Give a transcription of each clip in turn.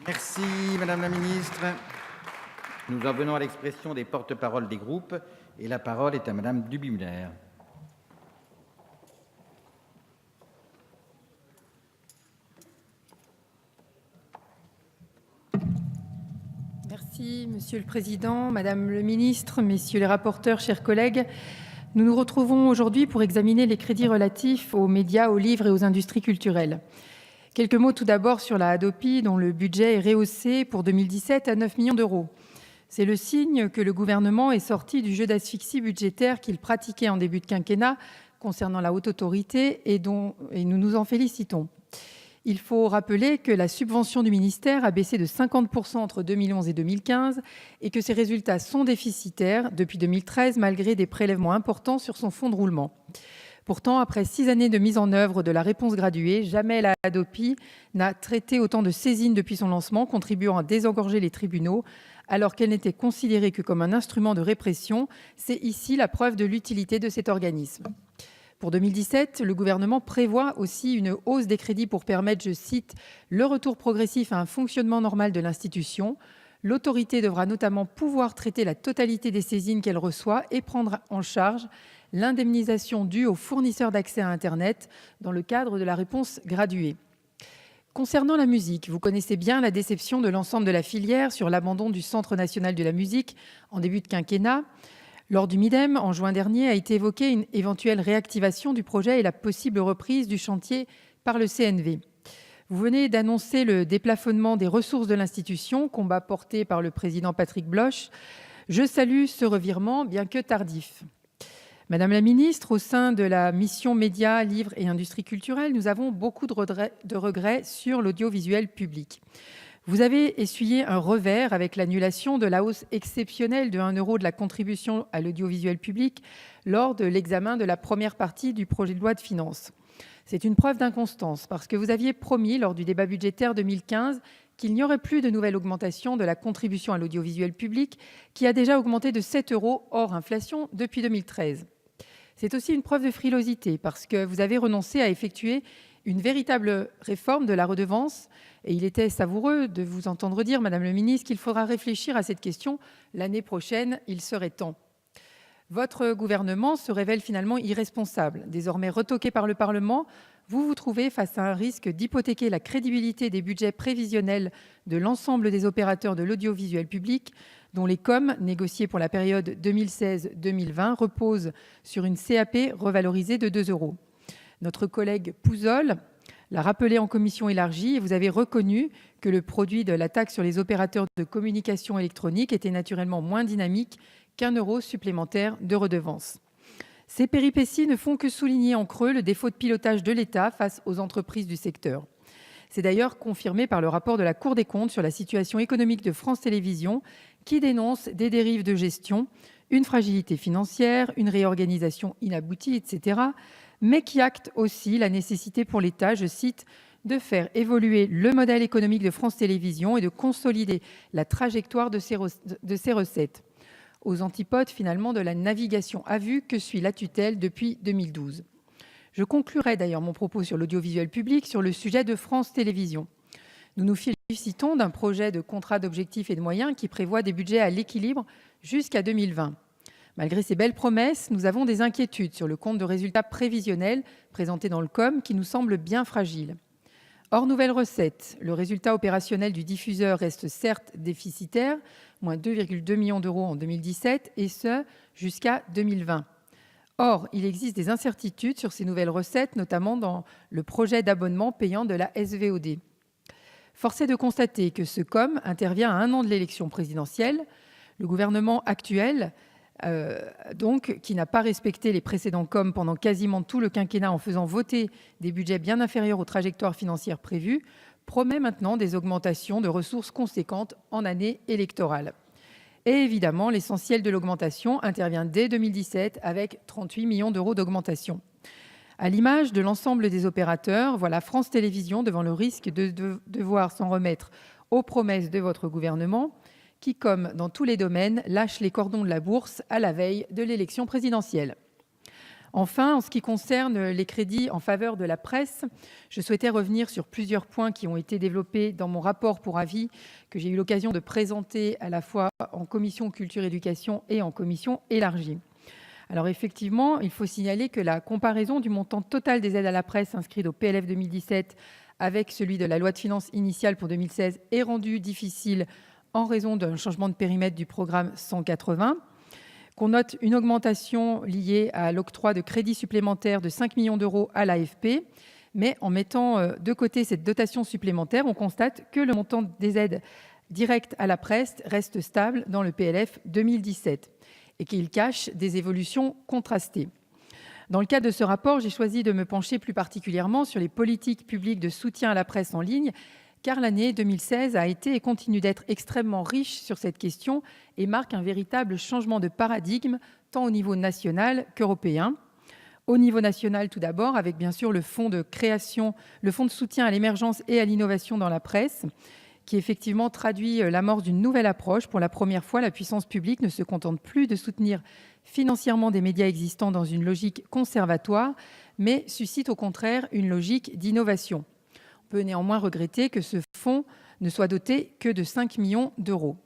Merci, Madame la Ministre. Nous en venons à l'expression des porte-paroles des groupes et la parole est à Madame Duby-Muller. Merci, Monsieur le Président, Madame le Ministre, Messieurs les rapporteurs, chers collègues. Nous nous retrouvons aujourd'hui pour examiner les crédits relatifs aux médias, aux livres et aux industries culturelles. Quelques mots tout d'abord sur la Hadopi, dont le budget est rehaussé pour 2017 à 9 millions d'euros. C'est le signe que le gouvernement est sorti du jeu d'asphyxie budgétaire qu'il pratiquait en début de quinquennat concernant la haute autorité et nous nous en félicitons. Il faut rappeler que la subvention du ministère a baissé de 50% entre 2011 et 2015 et que ses résultats sont déficitaires depuis 2013 malgré des prélèvements importants sur son fonds de roulement. Pourtant, après 6 années de mise en œuvre de la réponse graduée, jamais la Hadopi n'a traité autant de saisines depuis son lancement, contribuant à désengorger les tribunaux, alors qu'elle n'était considérée que comme un instrument de répression. C'est ici la preuve de l'utilité de cet organisme. Pour 2017, le gouvernement prévoit aussi une hausse des crédits pour permettre, je cite, « le retour progressif à un fonctionnement normal de l'institution ». L'autorité devra notamment pouvoir traiter la totalité des saisines qu'elle reçoit et prendre en charge l'indemnisation due aux fournisseurs d'accès à Internet dans le cadre de la réponse graduée. Concernant la musique, vous connaissez bien la déception de l'ensemble de la filière sur l'abandon du Centre national de la musique en début de quinquennat. Lors du Midem, en juin dernier, a été évoquée une éventuelle réactivation du projet et la possible reprise du chantier par le CNV. Vous venez d'annoncer le déplafonnement des ressources de l'institution, combat porté par le président Patrick Bloch. Je salue ce revirement, bien que tardif. Madame la Ministre, au sein de la mission Médias, Livres et Industries culturelles, nous avons beaucoup de regrets sur l'audiovisuel public. Vous avez essuyé un revers avec l'annulation de la hausse exceptionnelle de 1 € de la contribution à l'audiovisuel public lors de l'examen de la première partie du projet de loi de finances. C'est une preuve d'inconstance parce que vous aviez promis lors du débat budgétaire 2015 qu'il n'y aurait plus de nouvelle augmentation de la contribution à l'audiovisuel public qui a déjà augmenté de 7 € hors inflation depuis 2013. C'est aussi une preuve de frilosité parce que vous avez renoncé à effectuer une véritable réforme de la redevance et il était savoureux de vous entendre dire, Madame le Ministre, qu'il faudra réfléchir à cette question l'année prochaine, il serait temps. Votre gouvernement se révèle finalement irresponsable. Désormais retoqué par le Parlement, vous vous trouvez face à un risque d'hypothéquer la crédibilité des budgets prévisionnels de l'ensemble des opérateurs de l'audiovisuel public, dont les COM, négociés pour la période 2016-2020, reposent sur une CAP revalorisée de 2 €. Notre collègue Pouzol l'a rappelé en commission élargie et vous avez reconnu que le produit de la taxe sur les opérateurs de communication électronique était naturellement moins dynamique qu'1 € supplémentaire de redevance. Ces péripéties ne font que souligner en creux le défaut de pilotage de l'État face aux entreprises du secteur. C'est d'ailleurs confirmé par le rapport de la Cour des comptes sur la situation économique de France Télévisions qui dénonce des dérives de gestion, une fragilité financière, une réorganisation inaboutie, etc., mais qui acte aussi la nécessité pour l'État, je cite, de faire évoluer le modèle économique de France Télévisions et de consolider la trajectoire de ses recettes, aux antipodes finalement de la navigation à vue que suit la tutelle depuis 2012. Je conclurai d'ailleurs mon propos sur l'audiovisuel public sur le sujet de France Télévisions. Nous nous félicitons d'un projet de contrat d'objectifs et de moyens qui prévoit des budgets à l'équilibre jusqu'à 2020. Malgré ces belles promesses, nous avons des inquiétudes sur le compte de résultats prévisionnels présenté dans le COM qui nous semble bien fragile. Hors nouvelles recettes, le résultat opérationnel du diffuseur reste certes déficitaire, moins 2,2 millions d'euros en 2017, et ce, jusqu'à 2020. Or, il existe des incertitudes sur ces nouvelles recettes, notamment dans le projet d'abonnement payant de la SVOD. Force est de constater que ce COM intervient à 1 an de l'élection présidentielle. Le gouvernement actuel, qui n'a pas respecté les précédents COM pendant quasiment tout le quinquennat en faisant voter des budgets bien inférieurs aux trajectoires financières prévues, promet maintenant des augmentations de ressources conséquentes en année électorale. Et évidemment, l'essentiel de l'augmentation intervient dès 2017 avec 38 millions d'euros d'augmentation. À l'image de l'ensemble des opérateurs, voilà France Télévisions devant le risque de devoir s'en remettre aux promesses de votre gouvernement qui, comme dans tous les domaines, lâche les cordons de la bourse à la veille de l'élection présidentielle. Enfin, en ce qui concerne les crédits en faveur de la presse, je souhaitais revenir sur plusieurs points qui ont été développés dans mon rapport pour avis que j'ai eu l'occasion de présenter à la fois en commission culture éducation et en commission élargie. Alors effectivement, il faut signaler que la comparaison du montant total des aides à la presse inscrites au PLF 2017 avec celui de la loi de finances initiale pour 2016 est rendue difficile en raison d'un changement de périmètre du programme 180, qu'on note une augmentation liée à l'octroi de crédits supplémentaires de 5 millions d'euros à l'AFP, mais en mettant de côté cette dotation supplémentaire, on constate que le montant des aides directes à la presse reste stable dans le PLF 2017 et qu'il cache des évolutions contrastées. Dans le cadre de ce rapport, j'ai choisi de me pencher plus particulièrement sur les politiques publiques de soutien à la presse en ligne, car l'année 2016 a été et continue d'être extrêmement riche sur cette question et marque un véritable changement de paradigme, tant au niveau national qu'européen. Au niveau national, tout d'abord, avec bien sûr le fonds de soutien à l'émergence et à l'innovation dans la presse, qui effectivement traduit l'amorce d'une nouvelle approche. Pour la première fois, la puissance publique ne se contente plus de soutenir financièrement des médias existants dans une logique conservatoire, mais suscite au contraire une logique d'innovation. On peut néanmoins regretter que ce fonds ne soit doté que de 5 millions d'euros.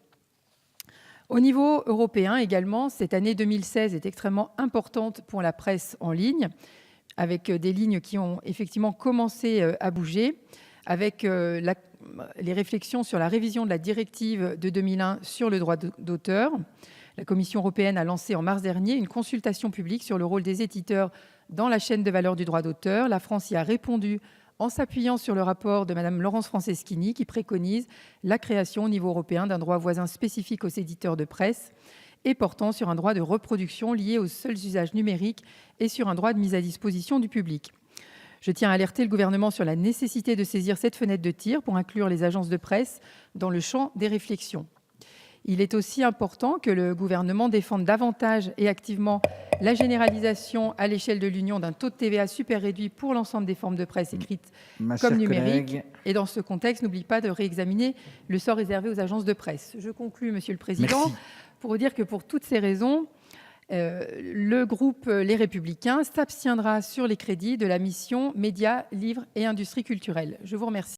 Au niveau européen également, cette année 2016 est extrêmement importante pour la presse en ligne, avec des lignes qui ont effectivement commencé à bouger, avec les réflexions sur la révision de la directive de 2001 sur le droit d'auteur. La Commission européenne a lancé en mars dernier une consultation publique sur le rôle des éditeurs dans la chaîne de valeur du droit d'auteur. La France y a répondu en s'appuyant sur le rapport de Mme Laurence Franceschini qui préconise la création au niveau européen d'un droit voisin spécifique aux éditeurs de presse et portant sur un droit de reproduction lié aux seuls usages numériques et sur un droit de mise à disposition du public. Je tiens à alerter le gouvernement sur la nécessité de saisir cette fenêtre de tir pour inclure les agences de presse dans le champ des réflexions. Il est aussi important que le gouvernement défende davantage et activement la généralisation à l'échelle de l'Union d'un taux de TVA super réduit pour l'ensemble des formes de presse écrites comme numériques. Et dans ce contexte, n'oublie pas de réexaminer le sort réservé aux agences de presse. Je conclus, Monsieur le Président, Merci. pour vous dire que pour toutes ces raisons, le groupe Les Républicains s'abstiendra sur les crédits de la mission Médias, Livres et Industries culturelles. Je vous remercie.